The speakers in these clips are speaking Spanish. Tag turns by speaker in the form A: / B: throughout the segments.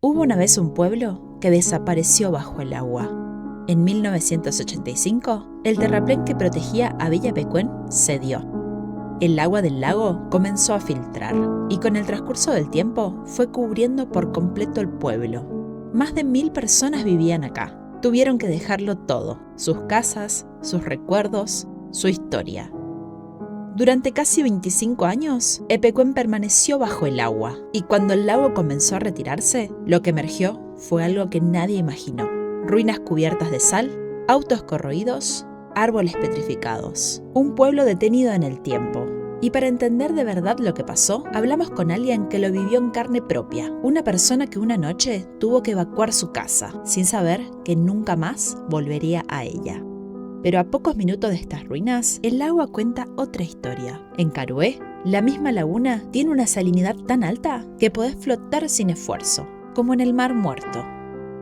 A: Hubo una vez un pueblo que desapareció bajo el agua. En 1985, el terraplén que protegía a Villa Pecuén cedió. El agua del lago comenzó a filtrar y con el transcurso del tiempo fue cubriendo por completo el pueblo. Más de 1000 personas vivían acá. Tuvieron que dejarlo todo: sus casas, sus recuerdos, su historia. Durante casi 25 años, Epecuén permaneció bajo el agua, y cuando el lago comenzó a retirarse, lo que emergió fue algo que nadie imaginó: ruinas cubiertas de sal, autos corroídos, árboles petrificados. Un pueblo detenido en el tiempo. Y para entender de verdad lo que pasó, hablamos con alguien que lo vivió en carne propia. Una persona que una noche tuvo que evacuar su casa, sin saber que nunca más volvería a ella. Pero a pocos minutos de estas ruinas, el agua cuenta otra historia. En Carué, la misma laguna tiene una salinidad tan alta que podés flotar sin esfuerzo, como en el Mar Muerto.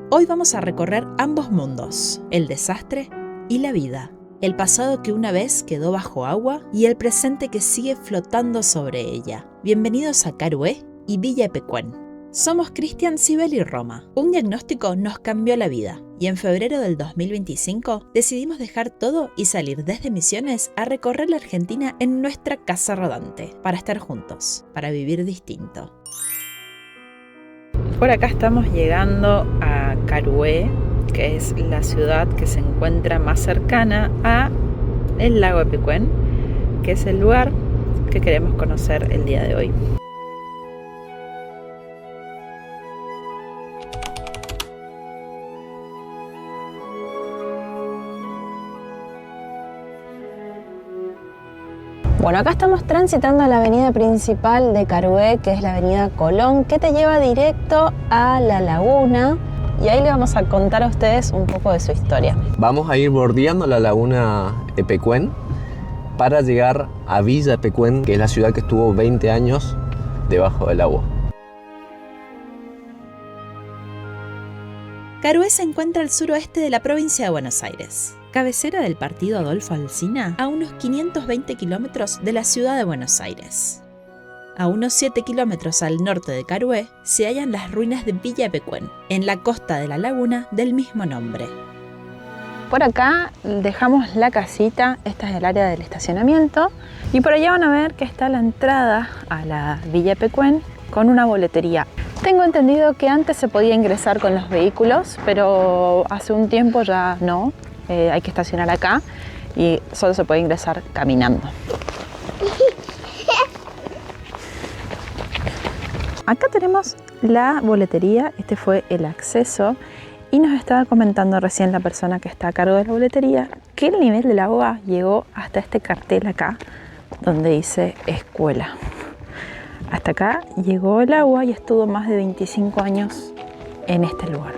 A: Hoy vamos a recorrer ambos mundos: el desastre y la vida. El pasado que una vez quedó bajo agua y el presente que sigue flotando sobre ella. Bienvenidos a Carué y Villa Epecuén. Somos Cristian, Sibel y Roma. Un diagnóstico nos cambió la vida y en febrero del 2025 decidimos dejar todo y salir desde Misiones a recorrer la Argentina en nuestra casa rodante, para estar juntos, para vivir distinto. Por acá estamos llegando a Carué, que es la ciudad que se encuentra más cercana a el lago Epecuén, que es el lugar que queremos conocer el día de hoy.
B: Bueno, acá estamos transitando la avenida principal de Carué, que es la avenida Colón, que te lleva directo a la laguna, y ahí le vamos a contar a ustedes un poco de su historia.
C: Vamos a ir bordeando la laguna Epecuén para llegar a Villa Epecuén, que es la ciudad que estuvo 20 años debajo del agua.
A: Carué se encuentra al suroeste de la provincia de Buenos Aires, cabecera del partido Adolfo Alsina, a unos 520 kilómetros de la ciudad de Buenos Aires. A unos 7 kilómetros al norte de Carué se hallan las ruinas de Villa Epecuén, en la costa de la laguna del mismo nombre.
B: Por acá dejamos la casita, esta es el área del estacionamiento, y por allá van a ver que está la entrada a la Villa Epecuén con una boletería. Tengo entendido que antes se podía ingresar con los vehículos, pero hace un tiempo ya no. Hay que estacionar acá y solo se puede ingresar caminando. Acá tenemos la boletería, este fue el acceso, y nos estaba comentando recién la persona que está a cargo de la boletería que el nivel del agua llegó hasta este cartel acá donde dice escuela. Hasta acá llegó el agua y estuvo más de 25 años en este lugar.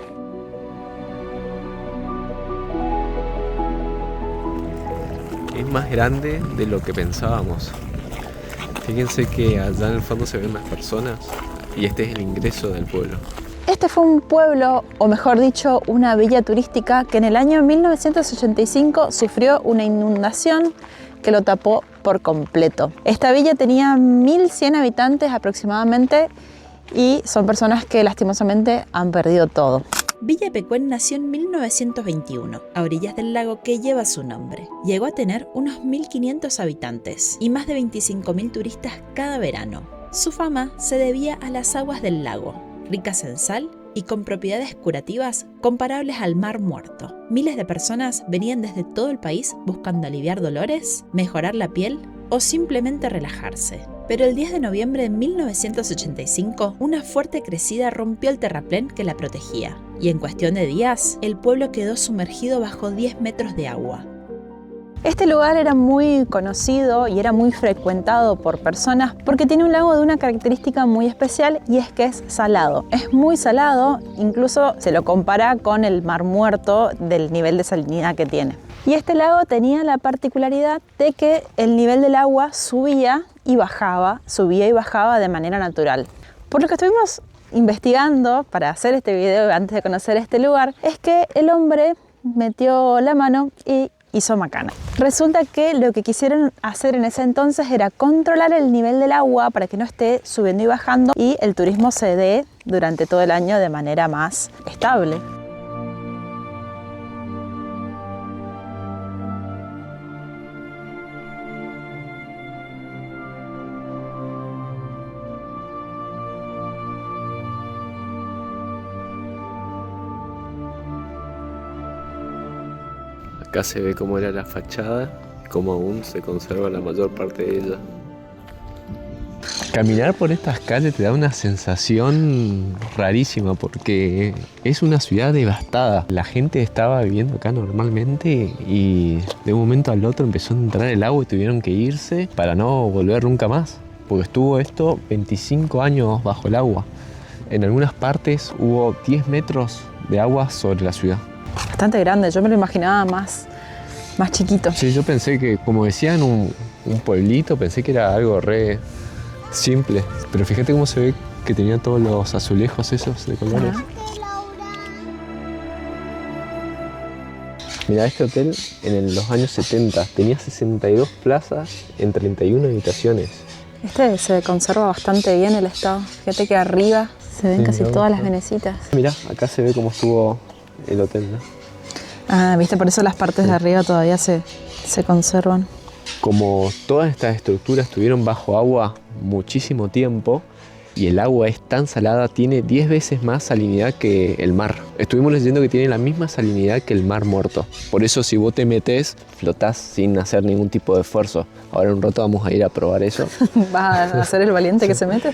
C: Es más grande de lo que pensábamos. Fíjense que allá en el fondo se ven las personas y este es el ingreso del pueblo.
B: Este fue un pueblo, o mejor dicho, una villa turística que en el año 1985 sufrió una inundación que lo tapó por completo. Esta villa tenía 1100 habitantes aproximadamente y son personas que lastimosamente han perdido todo.
A: Villa Epecuén nació en 1921, a orillas del lago que lleva su nombre. Llegó a tener unos 1500 habitantes y más de 25.000 turistas cada verano. Su fama se debía a las aguas del lago, ricas en sal y con propiedades curativas comparables al Mar Muerto. Miles de personas venían desde todo el país buscando aliviar dolores, mejorar la piel o simplemente relajarse. Pero el 10 de noviembre de 1985, una fuerte crecida rompió el terraplén que la protegía, y en cuestión de días, el pueblo quedó sumergido bajo 10 metros de agua.
B: Este lugar era muy conocido y era muy frecuentado por personas porque tiene un lago de una característica muy especial, y es que es salado. Es muy salado, incluso se lo compara con el Mar Muerto del nivel de salinidad que tiene. Y este lago tenía la particularidad de que el nivel del agua subía y bajaba de manera natural. Por lo que estuvimos investigando para hacer este video antes de conocer este lugar, es que el hombre metió la mano y hizo Macana. Resulta que lo que quisieron hacer en ese entonces era controlar el nivel del agua para que no esté subiendo y bajando y el turismo se dé durante todo el año de manera más estable.
C: Acá se ve cómo era la fachada y cómo aún se conserva la mayor parte de ella. Caminar por estas calles te da una sensación rarísima porque es una ciudad devastada. La gente estaba viviendo acá normalmente y de un momento al otro empezó a entrar el agua y tuvieron que irse para no volver nunca más. Porque estuvo esto 25 años bajo el agua. En algunas partes hubo 10 metros de agua sobre la ciudad.
B: Bastante grande, yo me lo imaginaba más chiquito.
C: Sí, yo pensé que, como decían, un pueblito, pensé que era algo re simple. Pero fíjate cómo se ve que tenía todos los azulejos esos de colores. Mira, este hotel en los años 70 tenía 62 plazas en 31 habitaciones.
B: Este se conserva bastante bien el estado. Fíjate que arriba se ven casi todas las venecitas.
C: Mira, acá se ve cómo estuvo el hotel, ¿no?
B: Ah, viste, por eso las partes de arriba todavía se conservan.
C: Como todas estas estructuras estuvieron bajo agua muchísimo tiempo y el agua es tan salada, tiene 10 veces más salinidad que el mar. Estuvimos leyendo que tiene la misma salinidad que el mar muerto. Por eso si vos te metés, flotás sin hacer ningún tipo de esfuerzo. Ahora en un rato vamos a ir a probar eso.
B: ¿Vas a ser el valiente que se mete?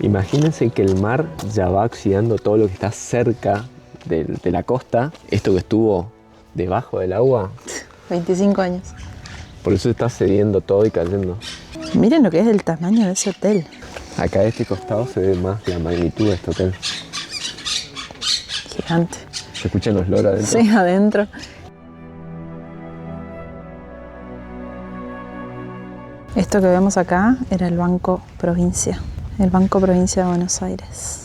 C: Imagínense que el mar ya va oxidando todo lo que está cerca de la costa. Esto que estuvo debajo del agua.
B: 25 años.
C: Por eso está cediendo todo y cayendo.
B: Miren lo que es el tamaño de ese hotel.
C: Acá de este costado se ve más la magnitud de este hotel.
B: Gigante.
C: ¿Se escuchan los loros adentro?
B: Sí, adentro. Esto que vemos acá era el Banco Provincia. El Banco Provincia de Buenos Aires.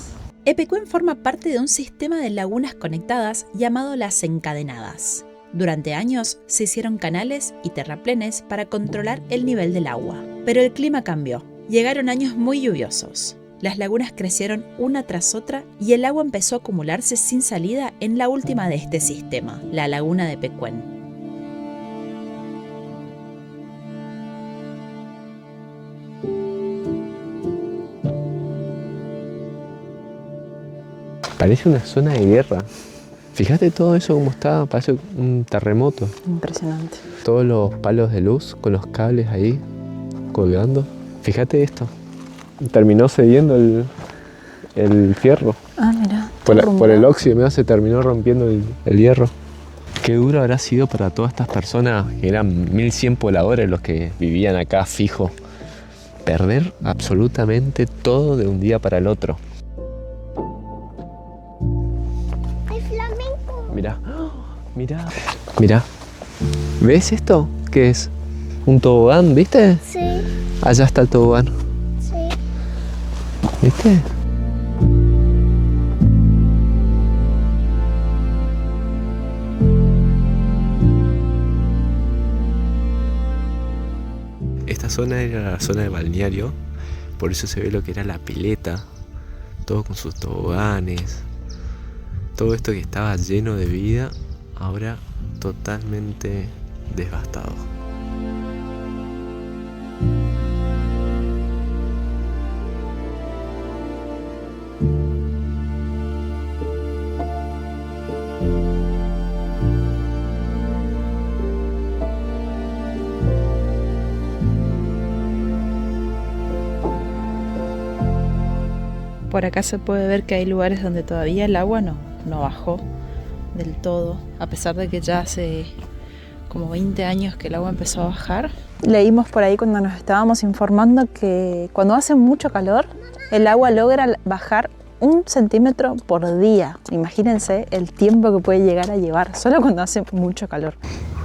A: Epecuén forma parte de un sistema de lagunas conectadas llamado las encadenadas. Durante años se hicieron canales y terraplenes para controlar el nivel del agua. Pero el clima cambió. Llegaron años muy lluviosos. Las lagunas crecieron una tras otra y el agua empezó a acumularse sin salida en la última de este sistema, la laguna de Epecuén.
C: Parece una zona de guerra. Fíjate todo eso como está, parece un terremoto.
B: Impresionante.
C: Todos los palos de luz con los cables ahí colgando. Fíjate esto. Terminó cediendo el fierro.
B: Ah, mira.
C: Por el óxido se terminó rompiendo el hierro. Qué duro habrá sido para todas estas personas, que eran 1100 pobladores los que vivían acá fijo. Perder absolutamente todo de un día para el otro. Mirá, mirá, mirá. ¿Ves esto? ¿Qué es? ¿Un tobogán, viste?
D: Sí,
C: Allá está el tobogán.
D: sí.
C: ¿Viste? Esta zona era la zona de balneario, por eso se ve lo que era la pileta, todo con sus toboganes. Todo esto que estaba lleno de vida, ahora totalmente devastado.
A: Por acá se puede ver que hay lugares donde todavía el agua no bajó del todo, a pesar de que ya hace como 20 años que el agua empezó a bajar.
B: Leímos por ahí cuando nos estábamos informando que cuando hace mucho calor, el agua logra bajar 1 centímetro por día. Imagínense el tiempo que puede llegar a llevar, solo cuando hace mucho calor.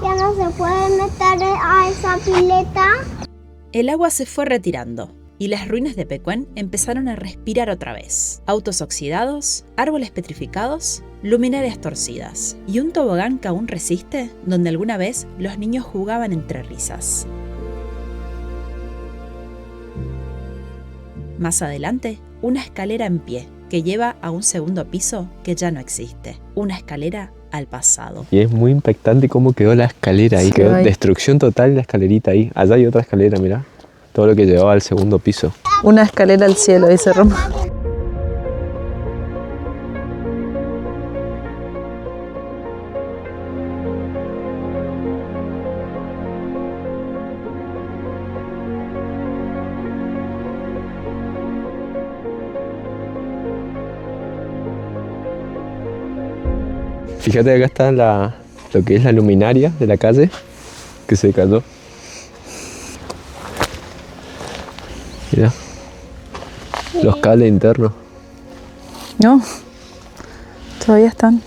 D: Ya no se puede meter a esa pileta.
A: El agua se fue retirando, y las ruinas de Pecuén empezaron a respirar otra vez. Autos oxidados, árboles petrificados, luminarias torcidas y un tobogán que aún resiste, donde alguna vez los niños jugaban entre risas. Más adelante, una escalera en pie que lleva a un segundo piso que ya no existe. Una escalera al pasado.
C: Y es muy impactante cómo quedó la escalera ahí.
B: Sí,
C: Quedó
B: ahí.
C: destrucción total la escalerita ahí. Allá hay otra escalera, mirá. Todo lo que llevaba al segundo piso.
B: Una escalera al cielo, dice Roma.
C: Fíjate que acá está lo que es la luminaria de la calle que se cayó. Mirá. Los cables internos.
B: No, todavía están.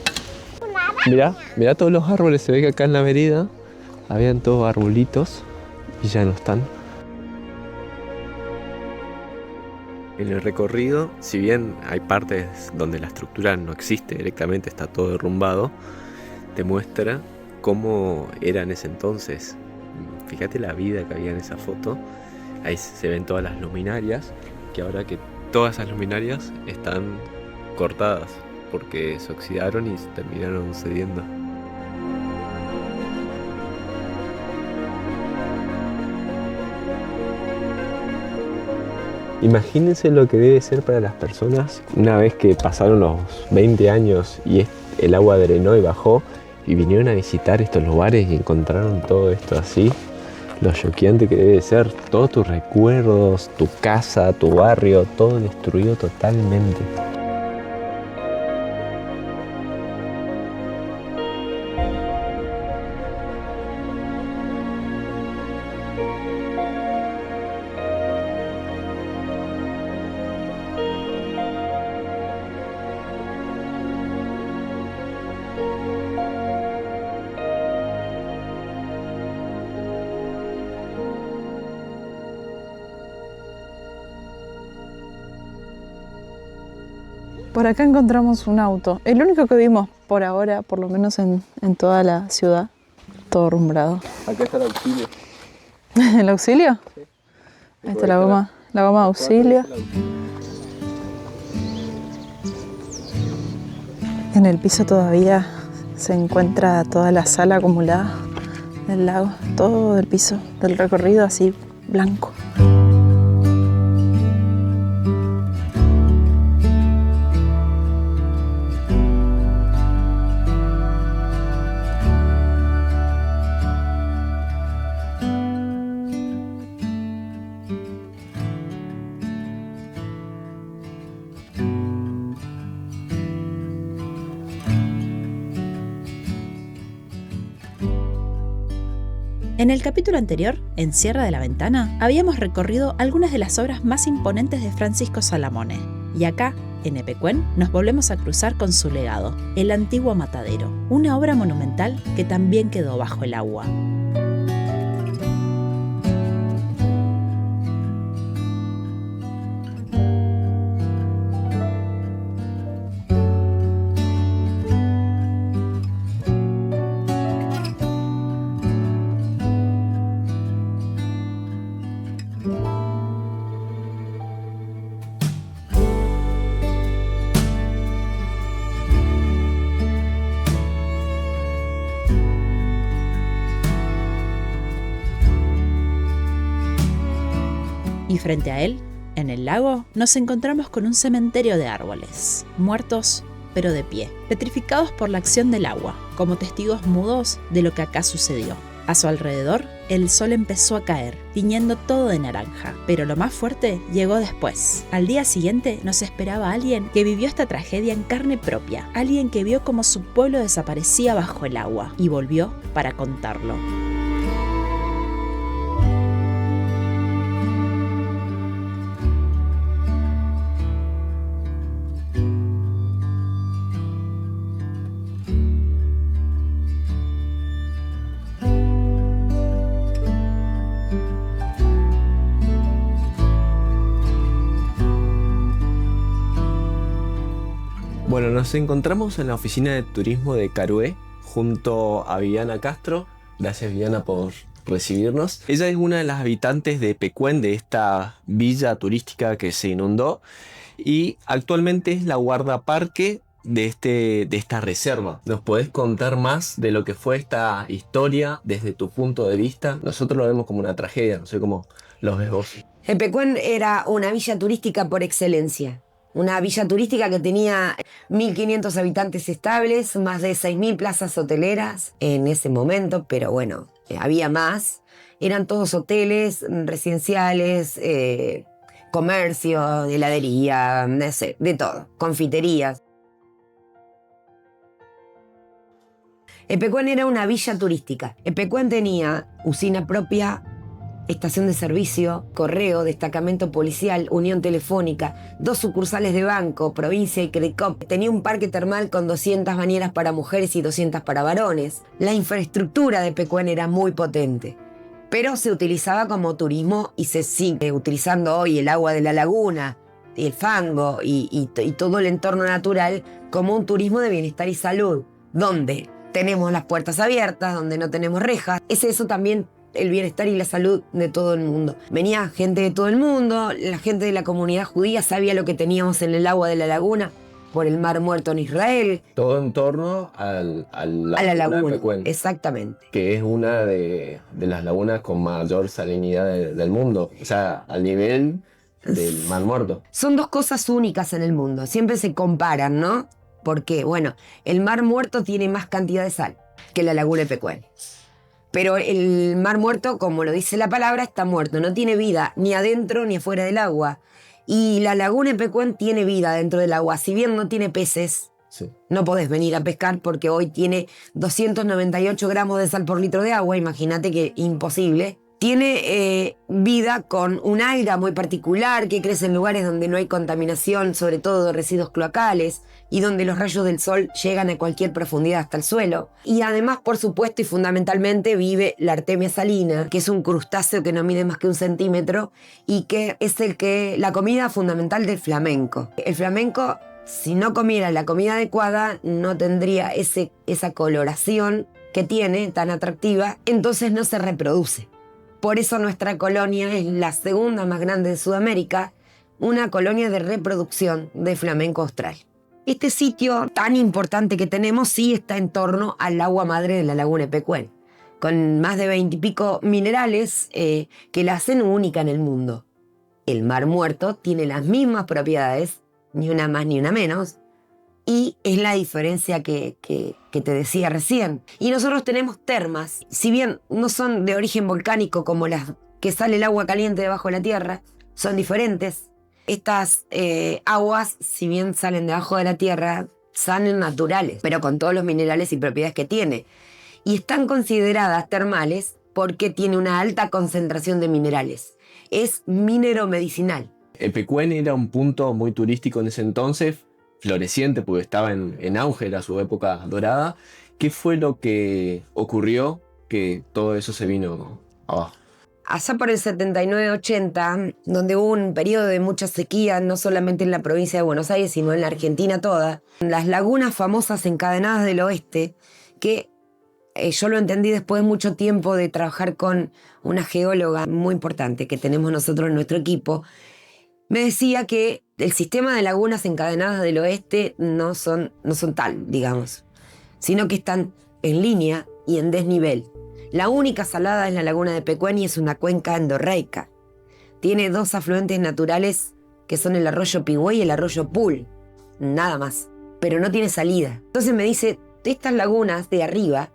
C: Mirá todos los árboles. Se ve que acá en la vereda habían todos arbolitos y ya no están. En el recorrido, si bien hay partes donde la estructura no existe directamente, está todo derrumbado, te muestra cómo era en ese entonces. Fíjate la vida que había en esa foto. Ahí se ven todas las luminarias, que ahora que todas esas luminarias están cortadas porque se oxidaron y se terminaron cediendo. Imagínense lo que debe ser para las personas una vez que pasaron los 20 años y el agua drenó y bajó y vinieron a visitar estos lugares y encontraron todo esto así. Lo choqueante que debe ser, todos tus recuerdos, tu casa, tu barrio, todo destruido totalmente.
B: Por acá encontramos un auto. El único que vimos por ahora, por lo menos en toda la ciudad. Todo rumbrado.
C: Acá está el auxilio.
B: ¿El auxilio?
C: Sí.
B: Ahí está la goma de auxilio. En el piso todavía se encuentra toda la sal acumulada del lago. Todo el piso del recorrido así blanco.
A: En el capítulo anterior, en Sierra de la Ventana, habíamos recorrido algunas de las obras más imponentes de Francisco Salamone. Y acá, en Epecuén, nos volvemos a cruzar con su legado, el antiguo matadero, una obra monumental que también quedó bajo el agua. Y frente a él, en el lago, nos encontramos con un cementerio de árboles, muertos pero de pie, petrificados por la acción del agua, como testigos mudos de lo que acá sucedió. A su alrededor, el sol empezó a caer, tiñendo todo de naranja, pero lo más fuerte llegó después. Al día siguiente nos esperaba alguien que vivió esta tragedia en carne propia, alguien que vio cómo su pueblo desaparecía bajo el agua y volvió para contarlo.
C: nos encontramos en la oficina de turismo de Carué junto a Viviana Castro. Gracias, Viviana, por recibirnos. Ella es una de las habitantes de Pecuén, de esta villa turística que se inundó, y actualmente es la guardaparque de esta reserva. ¿Nos podés contar más de lo que fue esta historia desde tu punto de vista? Nosotros lo vemos como una tragedia, no sé cómo lo ves vos.
D: Pecuén era una villa turística por excelencia. Una villa turística que tenía 1.500 habitantes estables, más de 6.000 plazas hoteleras en ese momento, pero bueno, había más. Eran todos hoteles residenciales, comercio, heladería, no sé, de todo, confiterías. Pecuén era una villa turística. Pecuén tenía usina propia, estación de servicio, correo, destacamento policial, unión telefónica, 2 sucursales de banco, provincia y Credicop. Tenía un parque termal con 200 bañeras para mujeres y 200 para varones. La infraestructura de Pecuén era muy potente, pero se utilizaba como turismo y se sigue utilizando hoy el agua de la laguna, el fango y todo el entorno natural como un turismo de bienestar y salud, donde tenemos las puertas abiertas, donde no tenemos rejas. Es eso también el bienestar y la salud de todo el mundo. Venía gente de todo el mundo, la gente de la comunidad judía sabía lo que teníamos en el agua de la laguna por el Mar Muerto en Israel.
C: Todo en torno a la
D: laguna,
C: de Pecuén,
D: exactamente.
C: que es una de las lagunas con mayor salinidad del mundo, o sea, al nivel del Mar Muerto.
D: Son 2 cosas únicas en el mundo, siempre se comparan, ¿no? Porque, bueno, el Mar Muerto tiene más cantidad de sal que la laguna de Pecuén. Pero el Mar Muerto, como lo dice la palabra, está muerto. No tiene vida ni adentro ni afuera del agua. Y la laguna de Pecuén tiene vida dentro del agua. Si bien no tiene peces, sí, no podés venir a pescar porque hoy tiene 298 gramos de sal por litro de agua. Imagínate que imposible. Tiene vida con un alga muy particular que crece en lugares donde no hay contaminación, sobre todo de residuos cloacales, y donde los rayos del sol llegan a cualquier profundidad hasta el suelo. Y además, por supuesto y fundamentalmente, vive la artemia salina, que es un crustáceo que no mide más que 1 centímetro y que es la comida fundamental del flamenco. El flamenco, si no comiera la comida adecuada, no tendría esa coloración que tiene tan atractiva, entonces no se reproduce. Por eso nuestra colonia es la segunda más grande de Sudamérica, una colonia de reproducción de flamenco austral. Este sitio tan importante que tenemos sí está en torno al agua madre de la laguna de Pecuén, con más de 20 y pico minerales que la hacen única en el mundo. El Mar Muerto tiene las mismas propiedades, ni una más ni una menos, y es la diferencia que te decía recién. Y nosotros tenemos termas, si bien no son de origen volcánico como las que sale el agua caliente debajo de la tierra, son diferentes. Estas aguas, si bien salen debajo de la tierra, son naturales, pero con todos los minerales y propiedades que tiene. Y están consideradas termales porque tiene una alta concentración de minerales. Es mineromedicinal.
C: Pecuén era un punto muy turístico en ese entonces, floreciente porque estaba en auge, era su época dorada. ¿Qué fue lo que ocurrió que todo eso se vino abajo?
D: Allá por el 79-80, donde hubo un periodo de mucha sequía, no solamente en la provincia de Buenos Aires, sino en la Argentina toda, las lagunas famosas encadenadas del oeste, que yo lo entendí después de mucho tiempo de trabajar con una geóloga muy importante que tenemos nosotros en nuestro equipo, me decía que el sistema de lagunas encadenadas del oeste no son tal, digamos, sino que están en línea y en desnivel. La única salada es la laguna de Pecuén y es una cuenca endorreica. Tiene 2 afluentes naturales que son el arroyo Pigüey y el arroyo Pul, nada más, pero no tiene salida. Entonces me dice, estas lagunas de arriba,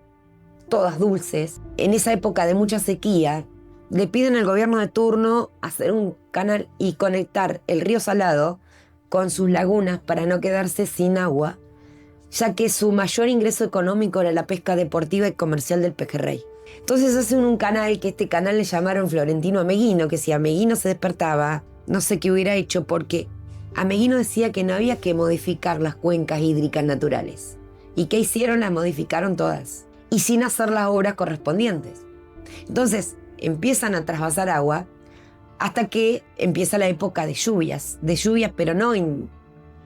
D: todas dulces, en esa época de mucha sequía, le piden al gobierno de turno hacer un canal y conectar el río Salado con sus lagunas para no quedarse sin agua, ya que su mayor ingreso económico era la pesca deportiva y comercial del pejerrey. Entonces hacen un canal, que este canal le llamaron Florentino Ameguino, que si Ameguino se despertaba, no sé qué hubiera hecho, porque Ameguino decía que no había que modificar las cuencas hídricas naturales. ¿Y qué hicieron? Las modificaron todas, y sin hacer las obras correspondientes. Entonces empiezan a trasvasar agua hasta que empieza la época de lluvias pero no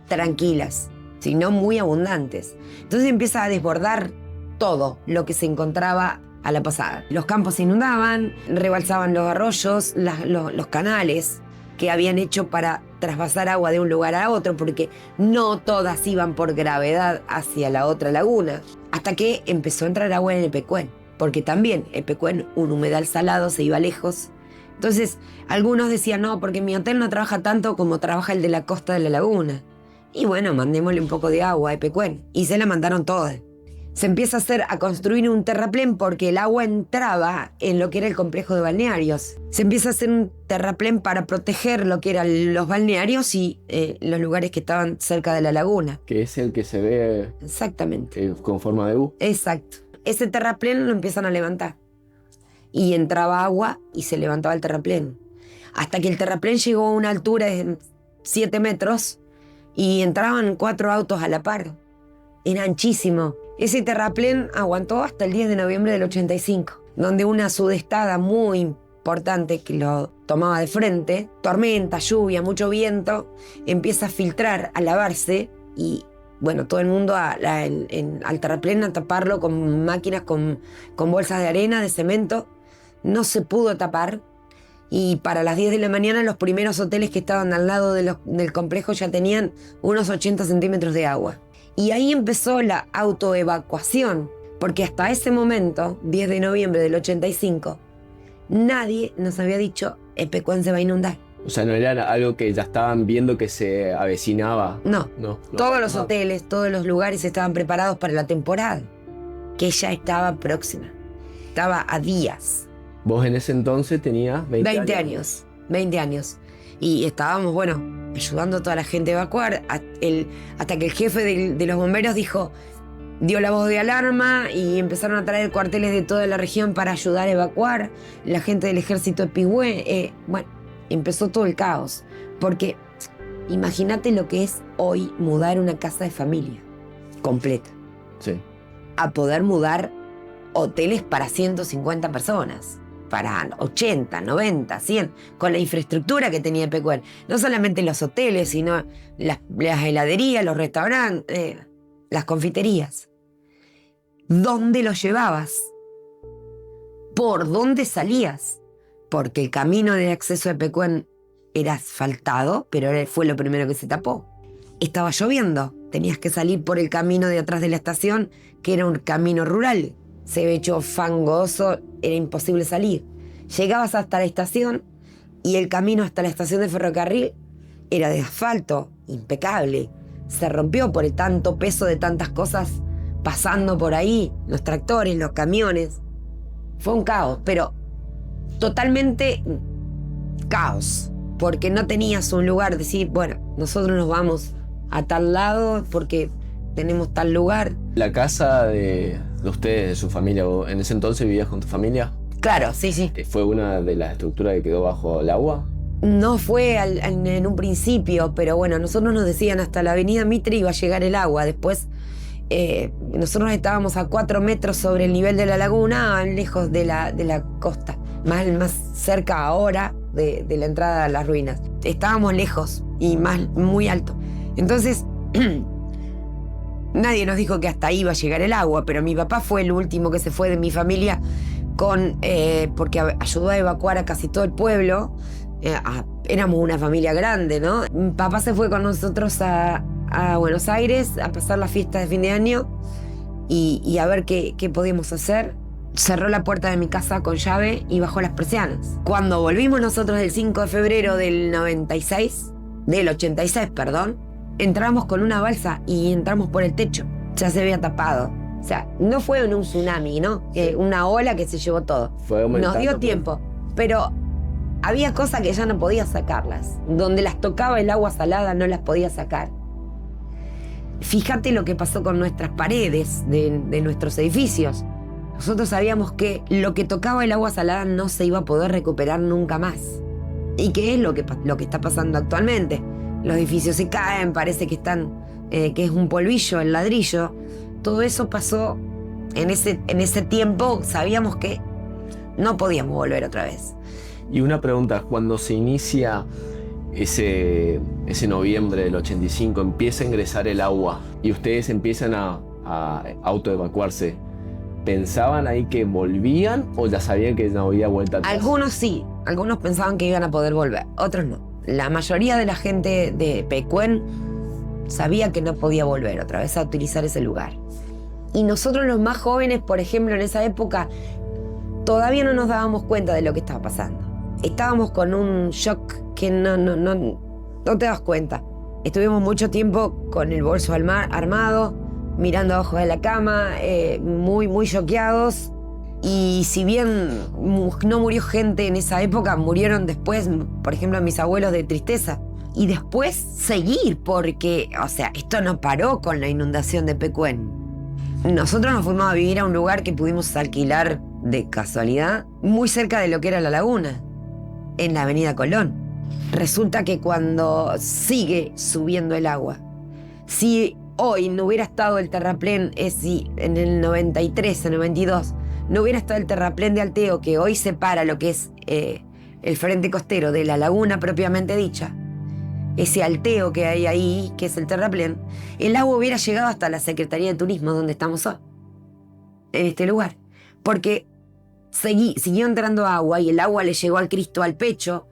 D: tranquilas, sino muy abundantes. Entonces empieza a desbordar todo lo que se encontraba a la pasada. Los campos se inundaban, rebalsaban los arroyos, los canales que habían hecho para trasvasar agua de un lugar a otro, porque no todas iban por gravedad hacia la otra laguna, hasta que empezó a entrar agua en Epecuén, porque también Epecuén, un humedal salado, se iba lejos. Entonces algunos decían, no, porque mi hotel no trabaja tanto como trabaja el de la costa de la laguna. Y bueno, mandémosle un poco de agua a Epecuén, y se la mandaron toda. Se empieza a construir un terraplén porque el agua entraba en lo que era el complejo de balnearios. Se empieza a hacer un terraplén para proteger lo que eran los balnearios y los lugares que estaban cerca de la laguna.
C: Que es el que se ve
D: Exactamente.
C: con forma de U.
D: Exacto. Ese terraplén lo empiezan a levantar. Y entraba agua y se levantaba el terraplén. Hasta que el terraplén llegó a una altura de 7 metros y entraban 4 autos a la par. Era anchísimo. Ese terraplén aguantó hasta el 10 de noviembre del 85, donde una sudestada muy importante que lo tomaba de frente, tormenta, lluvia, mucho viento, empieza a filtrar, a lavarse y, bueno, todo el mundo al terraplén a taparlo con máquinas, con bolsas de arena, de cemento. No se pudo tapar y para las 10 de la mañana los primeros hoteles que estaban al lado del complejo ya tenían unos 80 centímetros de agua. Y ahí empezó la autoevacuación, porque hasta ese momento, 10 de noviembre del 85, nadie nos había dicho Epecuén se va a inundar.
C: O sea, no era algo que ya estaban viendo que se avecinaba.
D: No. Todos los hoteles, todos los lugares estaban preparados para la temporada, que ya estaba próxima. Estaba a días.
C: Vos en ese entonces tenías 20
D: años. 20 años. Y estábamos, bueno, ayudando a toda la gente a evacuar, hasta que el jefe de los bomberos dio la voz de alarma y empezaron a traer cuarteles de toda la región para ayudar a evacuar. La gente del ejército de Pigüé, bueno, empezó todo el caos. Porque imagínate lo que es hoy mudar una casa de familia completa.
C: Sí.
D: A poder mudar hoteles para 150 personas. Para 80, 90, 100, con la infraestructura que tenía Epecuén. No solamente los hoteles, sino las heladerías, los restaurantes, las confiterías. ¿Dónde los llevabas? ¿Por dónde salías? Porque el camino de acceso a Epecuén era asfaltado, pero fue lo primero que se tapó. Estaba lloviendo, tenías que salir por el camino de atrás de la estación, que era un camino rural. Se había hecho fangoso, era imposible salir. Llegabas hasta la estación y el camino hasta la estación de ferrocarril era de asfalto, impecable. Se rompió por el tanto peso de tantas cosas pasando por ahí, los tractores, los camiones. Fue un caos, pero totalmente caos, porque no tenías un lugar, decir, bueno, nosotros nos vamos a tal lado porque tenemos tal lugar.
C: ¿La casa de ustedes, de su familia, vos en ese entonces vivías con tu familia?
D: Claro, sí, sí.
C: ¿Fue una de las estructuras que quedó bajo el agua?
D: No fue en un principio, pero bueno, nosotros nos decían hasta la avenida Mitre iba a llegar el agua. Después nosotros estábamos a 4 metros sobre el nivel de la laguna, lejos de la costa, más cerca ahora de la entrada a las ruinas. Estábamos lejos y muy alto. Entonces nadie nos dijo que hasta ahí iba a llegar el agua, pero mi papá fue el último que se fue de mi familia porque ayudó a evacuar a casi todo el pueblo. Éramos una familia grande, ¿no? Mi papá se fue con nosotros a Buenos Aires a pasar la fiesta de fin de año y a ver qué podíamos hacer. Cerró la puerta de mi casa con llave y bajó las persianas. Cuando volvimos nosotros el 5 de febrero del 86, perdón, entramos con una balsa y entramos por el techo. Ya se había tapado. O sea, no fue en un tsunami, ¿no? Una ola que se llevó todo. Nos dio tiempo, pero había cosas que ya no podía sacarlas. Donde las tocaba el agua salada no las podía sacar. Fíjate lo que pasó con nuestras paredes de nuestros edificios. Nosotros sabíamos que lo que tocaba el agua salada no se iba a poder recuperar nunca más. ¿Y qué es lo que está pasando actualmente? Los edificios se caen, parece que es un polvillo, el ladrillo. Todo eso pasó en ese tiempo. Sabíamos que no podíamos volver otra vez.
C: Y una pregunta, cuando se inicia ese noviembre del 85 empieza a ingresar el agua y ustedes empiezan a autoevacuarse, ¿pensaban ahí que volvían o ya sabían que no había vuelta atrás?
D: Algunos sí, algunos pensaban que iban a poder volver, otros no. La mayoría de la gente de Pecuén sabía que no podía volver otra vez a utilizar ese lugar. Y nosotros los más jóvenes, por ejemplo, en esa época, todavía no nos dábamos cuenta de lo que estaba pasando. Estábamos con un shock que no te das cuenta. Estuvimos mucho tiempo con el bolso armado, mirando abajo de la cama, muy choqueados. Y si bien no murió gente en esa época, murieron después, por ejemplo, mis abuelos de tristeza. Y después seguir, porque, o sea, esto no paró con la inundación de Pecuén. Nosotros nos fuimos a vivir a un lugar que pudimos alquilar de casualidad, muy cerca de lo que era la laguna, en la avenida Colón. Resulta que cuando sigue subiendo el agua, si hoy no hubiera estado el terraplén, si en el 93, en el 92, no hubiera estado el terraplén de Alteo, que hoy separa lo que es el frente costero de la laguna propiamente dicha, ese alteo que hay ahí, que es el terraplén, el agua hubiera llegado hasta la Secretaría de Turismo, donde estamos hoy, en este lugar. Porque siguió entrando agua y el agua le llegó al Cristo al pecho.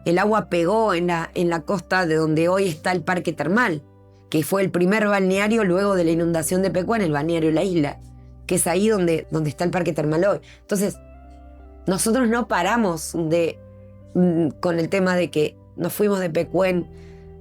D: El agua pegó en la costa de donde hoy está el parque termal, que fue el primer balneario luego de la inundación de Pecuén, el balneario La Isla, que es ahí donde está el parque termal hoy. Entonces, nosotros no paramos con el tema de que nos fuimos de Pecuén,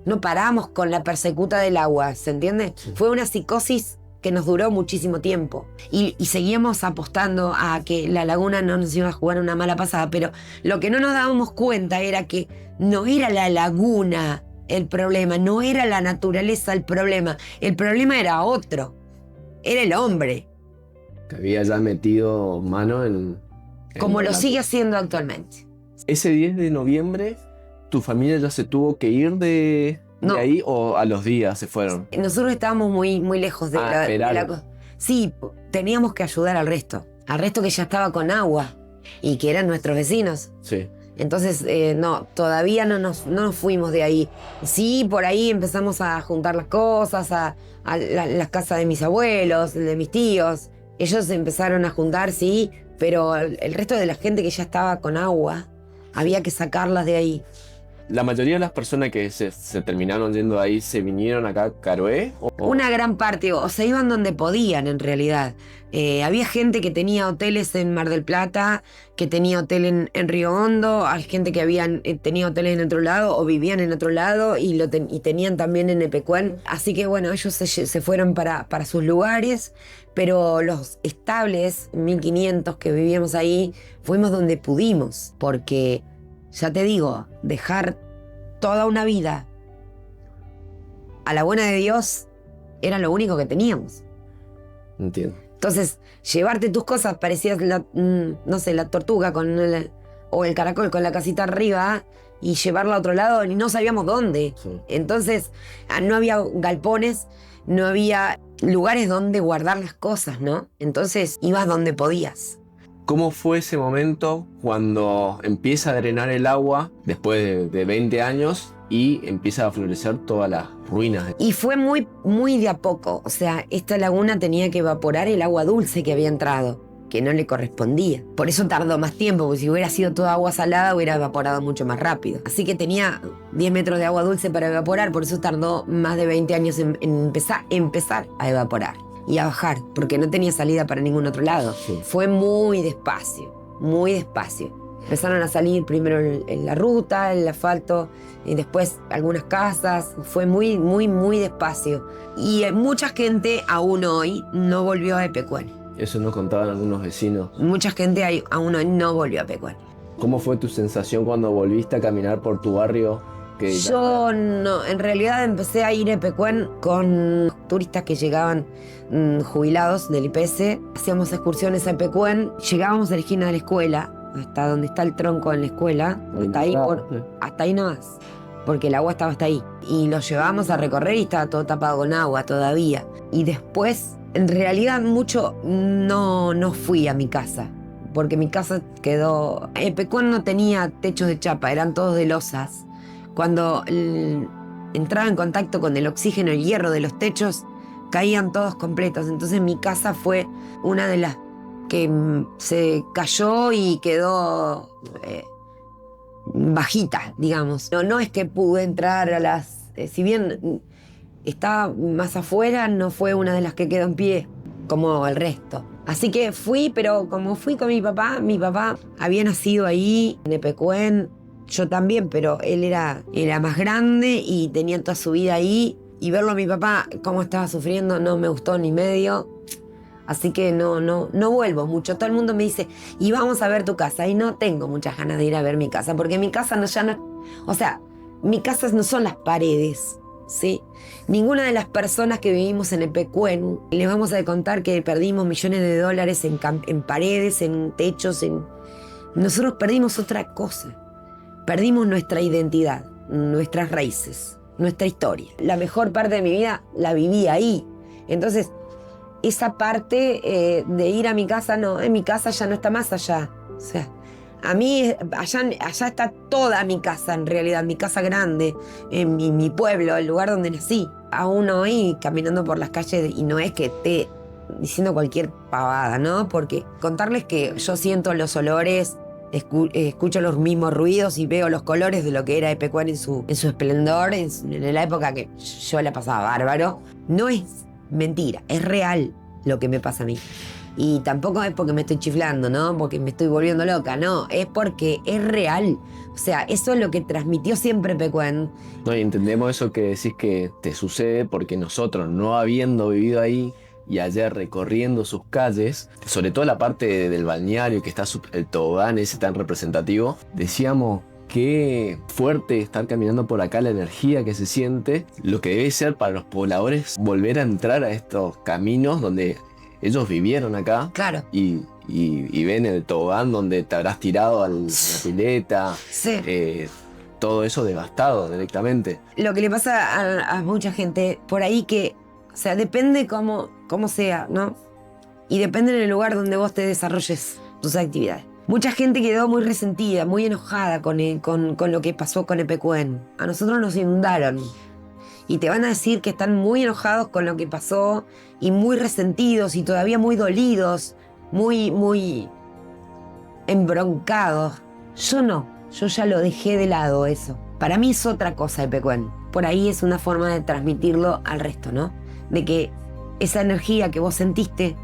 D: no paramos con la persecuta del agua, ¿se entiende? Sí. Fue una psicosis que nos duró muchísimo tiempo y seguíamos apostando a que la laguna no nos iba a jugar una mala pasada, pero lo que no nos dábamos cuenta era que no era la laguna el problema, no era la naturaleza el problema era otro, era el hombre.
C: Que había ya metido mano
D: como lo sigue haciendo actualmente.
C: Ese 10 de noviembre... ¿Tu familia ya se tuvo que ir de ahí o a los días se fueron?
D: Nosotros estábamos muy lejos de la... Sí, teníamos que ayudar al resto que ya estaba con agua y que eran nuestros vecinos.
C: Sí.
D: Entonces, no, todavía no nos fuimos de ahí. Sí, por ahí empezamos a juntar las cosas, a las casas de mis abuelos, de mis tíos. Ellos empezaron a juntar, sí, pero el resto de la gente que ya estaba con agua, había que sacarlas de ahí.
C: ¿La mayoría de las personas que se terminaron yendo ahí se vinieron acá a Caroé?
D: Una gran parte, o se iban donde podían en realidad. Había gente que tenía hoteles en Mar del Plata, que tenía hotel en Río Hondo, hay gente que tenía hoteles en otro lado o vivían en otro lado y tenían también en Pecuén. Así que bueno, ellos se fueron para sus lugares, pero los estables, 1500 que vivíamos ahí, fuimos donde pudimos, porque... Ya te digo, dejar toda una vida a la buena de Dios era lo único que teníamos.
C: Entiendo.
D: Entonces, llevarte tus cosas parecías la tortuga o el caracol con la casita arriba y llevarla a otro lado y no sabíamos dónde. Sí. Entonces, no había galpones, no había lugares donde guardar las cosas, ¿no? Entonces, ibas donde podías.
C: ¿Cómo fue ese momento cuando empieza a drenar el agua después de 20 años y empieza a florecer todas las ruinas?
D: Y fue muy de a poco. O sea, esta laguna tenía que evaporar el agua dulce que había entrado, que no le correspondía. Por eso tardó más tiempo, porque si hubiera sido toda agua salada hubiera evaporado mucho más rápido. Así que tenía 10 metros de agua dulce para evaporar, por eso tardó más de 20 años en empezar a evaporar. Y a bajar, porque no tenía salida para ningún otro lado. Sí. Fue muy despacio. Empezaron a salir primero en la ruta, el asfalto, y después algunas casas. Fue muy despacio. Y mucha gente aún hoy no volvió a Pecuén.
C: Eso nos contaban algunos vecinos.
D: Mucha gente aún hoy no volvió a Pecuén.
C: ¿Cómo fue tu sensación cuando volviste a caminar por tu barrio?
D: Yo no, en realidad empecé a ir a Pecuén con turistas que llegaban jubilados del IPS. Hacíamos excursiones a Pecuén, llegábamos a la esquina de la escuela, hasta donde está el tronco en la escuela, hasta ahí nomás, porque el agua estaba hasta ahí. Y los llevábamos a recorrer y estaba todo tapado con agua todavía. Y después, en realidad mucho no fui a mi casa, porque mi casa quedó... Pecuén no tenía techos de chapa, eran todos de losas. Cuando entraba en contacto con el oxígeno, el hierro de los techos, caían todos completos. Entonces mi casa fue una de las que se cayó y quedó bajita, digamos. No es que pude entrar a las... si bien estaba más afuera, no fue una de las que quedó en pie, como el resto. Así que fui, pero como fui con mi papá había nacido ahí, en Epecuén, yo también, pero él era más grande y tenía toda su vida ahí. Y verlo a mi papá, cómo estaba sufriendo, no me gustó ni medio. Así que no vuelvo mucho. Todo el mundo me dice, y vamos a ver tu casa. Y no tengo muchas ganas de ir a ver mi casa, porque mi casa o sea, mi casa no son las paredes, ¿sí? Ninguna de las personas que vivimos en Epecuén, les vamos a contar que perdimos millones de dólares en paredes, en techos, Nosotros perdimos otra cosa. Perdimos nuestra identidad, nuestras raíces, nuestra historia. La mejor parte de mi vida la viví ahí. Entonces, esa parte de ir a mi casa, no, en mi casa ya no está más allá. O sea, a mí allá está toda mi casa, en realidad, mi casa grande, en mi pueblo, el lugar donde nací. Aún hoy, caminando por las calles, y no es que esté diciendo cualquier pavada, ¿no? Porque contarles que yo siento los olores, escucho los mismos ruidos y veo los colores de lo que era Epecuén en su esplendor, en la época que yo la pasaba bárbaro. No es mentira, es real lo que me pasa a mí. Y tampoco es porque me estoy chiflando, ¿no? Porque me estoy volviendo loca, no, es porque es real. O sea, eso es lo que transmitió siempre Epecuén.
C: No, y entendemos eso que decís que te sucede porque nosotros, no habiendo vivido ahí y ayer recorriendo sus calles, sobre todo la parte del balneario que está el tobogán ese tan representativo, decíamos qué fuerte estar caminando por acá, la energía que se siente, lo que debe ser para los pobladores volver a entrar a estos caminos donde ellos vivieron acá.
D: Claro.
C: Y ven el tobogán donde te habrás tirado a la pileta.
D: Sí.
C: Todo eso devastado directamente.
D: Lo que le pasa a mucha gente por ahí que, o sea, depende cómo sea, ¿no? Y depende del lugar donde vos te desarrolles tus actividades. Mucha gente quedó muy resentida, muy enojada con lo que pasó con Epecuén. A nosotros nos inundaron. Y te van a decir que están muy enojados con lo que pasó y muy resentidos y todavía muy dolidos, muy embroncados. Yo no, yo ya lo dejé de lado eso. Para mí es otra cosa Epecuén. Por ahí es una forma de transmitirlo al resto, ¿no? De que esa energía que vos sentiste,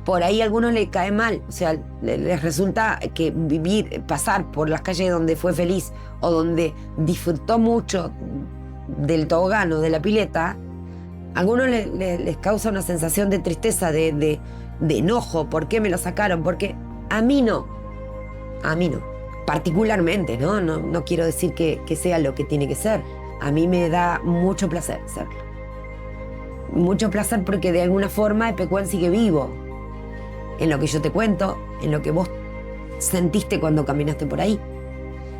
D: por ahí a algunos les cae mal. O sea, les resulta que pasar por las calles donde fue feliz o donde disfrutó mucho del tobogán o de la pileta, a algunos les causa una sensación de tristeza, de enojo. ¿Por qué me lo sacaron? Porque a mí no. Particularmente, ¿no? No quiero decir que sea lo que tiene que ser. A mí me da mucho placer serlo. Mucho placer porque de alguna forma Epecuén sigue vivo. En lo que yo te cuento, en lo que vos sentiste cuando caminaste por ahí,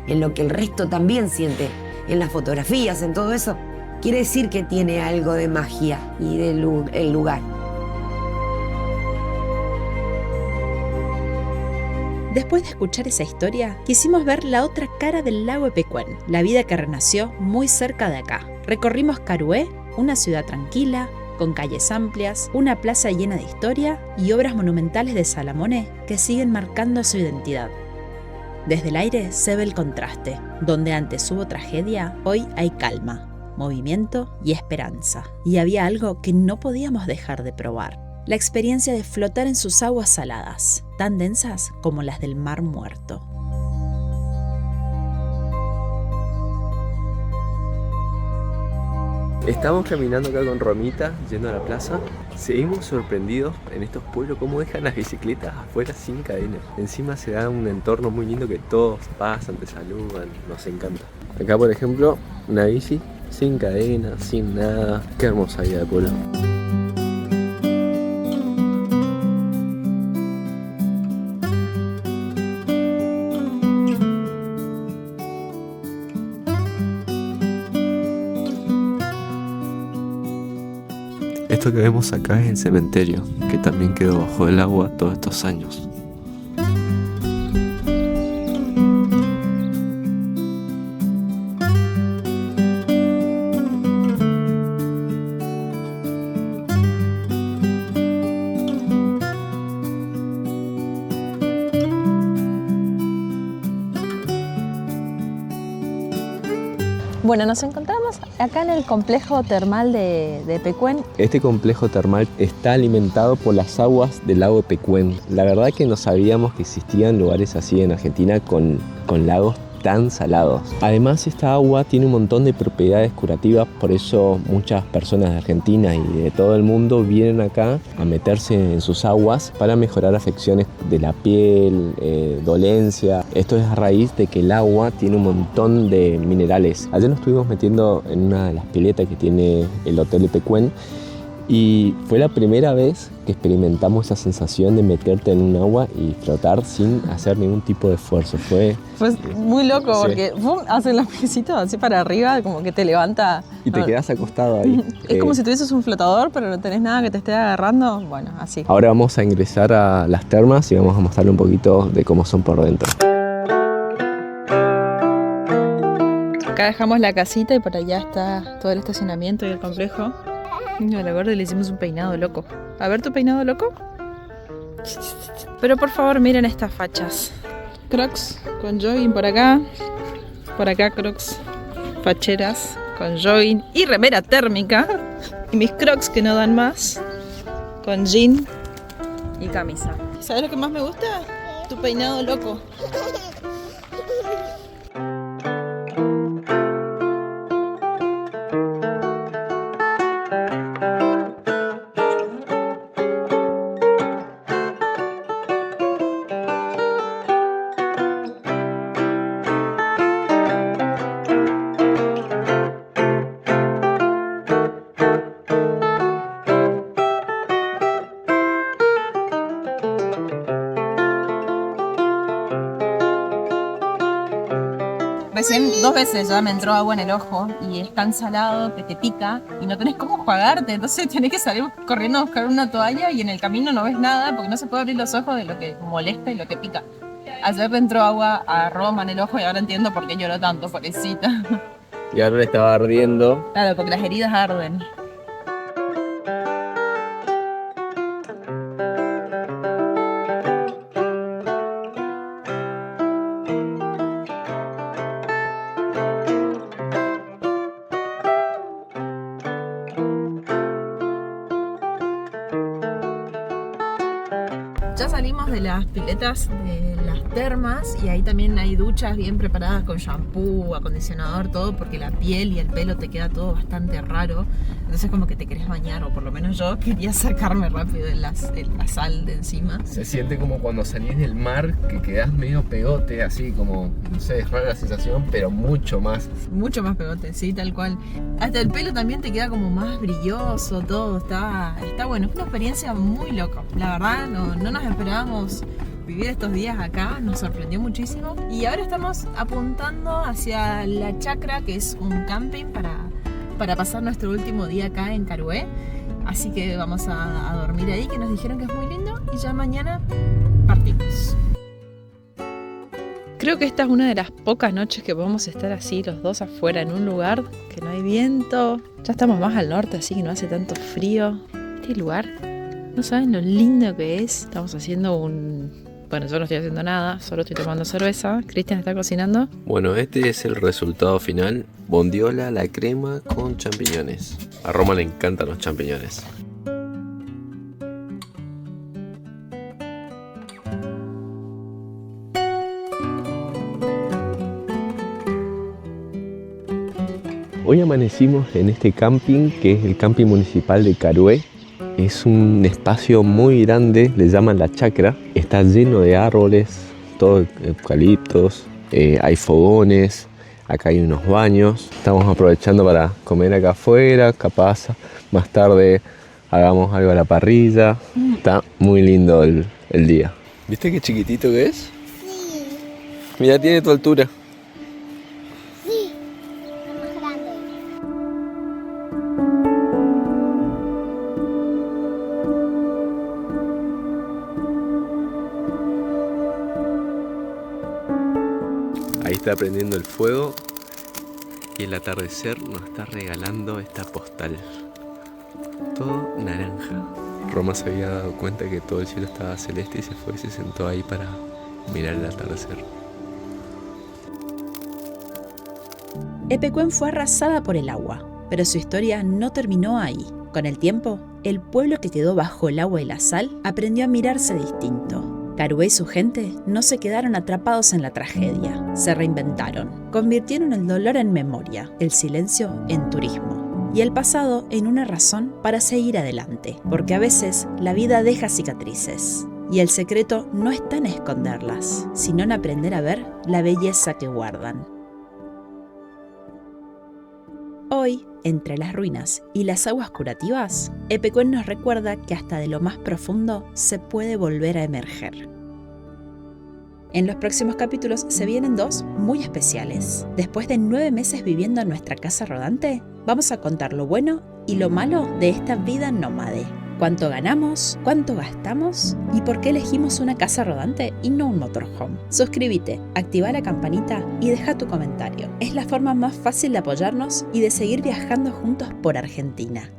D: en lo que el resto también siente, en las fotografías, en todo eso. Quiere decir que tiene algo de magia y del lugar.
A: Después de escuchar esa historia, quisimos ver la otra cara del lago Epecuén, la vida que renació muy cerca de acá. Recorrimos Carué, una ciudad tranquila, con calles amplias, una plaza llena de historia y obras monumentales de Salamone que siguen marcando su identidad. Desde el aire se ve el contraste. Donde antes hubo tragedia, hoy hay calma, movimiento y esperanza. Y había algo que no podíamos dejar de probar: la experiencia de flotar en sus aguas saladas, tan densas como las del Mar Muerto.
C: Estamos caminando acá con Romita, yendo a la plaza. Seguimos sorprendidos en estos pueblos cómo dejan las bicicletas afuera sin cadena. Encima se da un entorno muy lindo que todos pasan, te saludan, nos encanta. Acá por ejemplo, una bici sin cadena, sin nada. Qué hermosa vida de pueblo. Esto que vemos acá es el cementerio, que también quedó bajo el agua todos estos años.
B: Bueno, nos encontramos acá en el complejo termal de Pecuén.
C: Este complejo termal está alimentado por las aguas del lago de Pecuén. La verdad que no sabíamos que existían lugares así en Argentina con lagos tan salados. Además, esta agua tiene un montón de propiedades curativas, por eso muchas personas de Argentina y de todo el mundo vienen acá a meterse en sus aguas para mejorar afecciones de la piel, dolencia. Esto es a raíz de que el agua tiene un montón de minerales. Ayer nos estuvimos metiendo en una de las piletas que tiene el hotel de Pecuén y fue la primera vez que experimentamos esa sensación de meterte en un agua y flotar sin hacer ningún tipo de esfuerzo. Fue
B: muy loco
C: sí.
B: porque hacen los piecitos así para arriba, como que te levanta.
C: Y te quedas acostado ahí.
B: Es como si tuvieses un flotador, pero no tenés nada que te esté agarrando. Bueno, así.
C: Ahora vamos a ingresar a las termas y vamos a mostrarle un poquito de cómo son por dentro.
B: Acá dejamos la casita y por allá está todo el estacionamiento y el complejo. A la gorda le hicimos un peinado loco. A ver tu peinado loco. Pero por favor miren estas fachas. Crocs con jogging por acá. Por acá Crocs facheras con jogging y remera térmica. Y mis Crocs que no dan más. Con jean y camisa. ¿Sabes lo que más me gusta? Tu peinado loco. Recién 2 veces ya me entró agua en el ojo y es tan salado que te pica y no tenés cómo jugarte, entonces tenés que salir corriendo a buscar una toalla y en el camino no ves nada porque no se puede abrir los ojos de lo que molesta y lo que pica. Ayer le entró agua a Roma en el ojo y ahora entiendo por qué lloró tanto, pobrecita.
C: Y ahora le estaba ardiendo.
B: Claro, porque las heridas arden. Ya salimos de las piletas de las termas y ahí también hay duchas bien preparadas con shampoo, acondicionador, todo, porque la piel y el pelo te queda todo bastante raro. Entonces como que te querés bañar, o por lo menos yo quería sacarme rápido la sal de encima.
C: Se siente como cuando salís del mar, que quedás medio pegote, así como, no sé, es rara la sensación, pero mucho más.
B: Mucho más pegote, sí, tal cual. Hasta el pelo también te queda como más brilloso, todo, está bueno. Es una experiencia muy loca, la verdad, no nos esperábamos vivir estos días acá, nos sorprendió muchísimo. Y ahora estamos apuntando hacia La Chacra, que es un camping para pasar nuestro último día acá en Carué. Así que vamos a dormir ahí, que nos dijeron que es muy lindo, y ya mañana partimos. Creo que esta es una de las pocas noches que podemos estar así los dos afuera en un lugar que no hay viento. Ya estamos más al norte, así que no hace tanto frío. Este lugar, no saben lo lindo que es. Estamos haciendo Bueno, yo no estoy haciendo nada, solo estoy tomando cerveza. Cristian está cocinando.
C: Bueno, este es el resultado final. Bondiola, la crema con champiñones. A Roma le encantan los champiñones. Hoy amanecimos en este camping, que es el camping municipal de Carué. Es un espacio muy grande, le llaman La Chacra. Está lleno de árboles, todo eucaliptos, hay fogones, acá hay unos baños. Estamos aprovechando para comer acá afuera, capaz más tarde hagamos algo a la parrilla. Está muy lindo el día. ¿Viste qué chiquitito que es?
E: Sí.
C: Mira, tiene tu altura.
E: Sí. Es más grande.
C: Ahí está prendiendo el fuego y el atardecer nos está regalando esta postal. Todo naranja. Roma se había dado cuenta que todo el cielo estaba celeste y se fue y se sentó ahí para mirar el atardecer.
A: Epecuén fue arrasada por el agua, pero su historia no terminó ahí. Con el tiempo, el pueblo que quedó bajo el agua y la sal aprendió a mirarse distinto. Carué y su gente no se quedaron atrapados en la tragedia, se reinventaron, convirtieron el dolor en memoria, el silencio en turismo y el pasado en una razón para seguir adelante, porque a veces la vida deja cicatrices y el secreto no está en esconderlas, sino en aprender a ver la belleza que guardan. Hoy, entre las ruinas y las aguas curativas, Epecuén nos recuerda que hasta de lo más profundo se puede volver a emerger. En los próximos capítulos se vienen dos muy especiales. Después de 9 meses viviendo en nuestra casa rodante, vamos a contar lo bueno y lo malo de esta vida nómade. Cuánto ganamos, cuánto gastamos y por qué elegimos una casa rodante y no un motorhome. Suscríbete, activa la campanita y deja tu comentario. Es la forma más fácil de apoyarnos y de seguir viajando juntos por Argentina.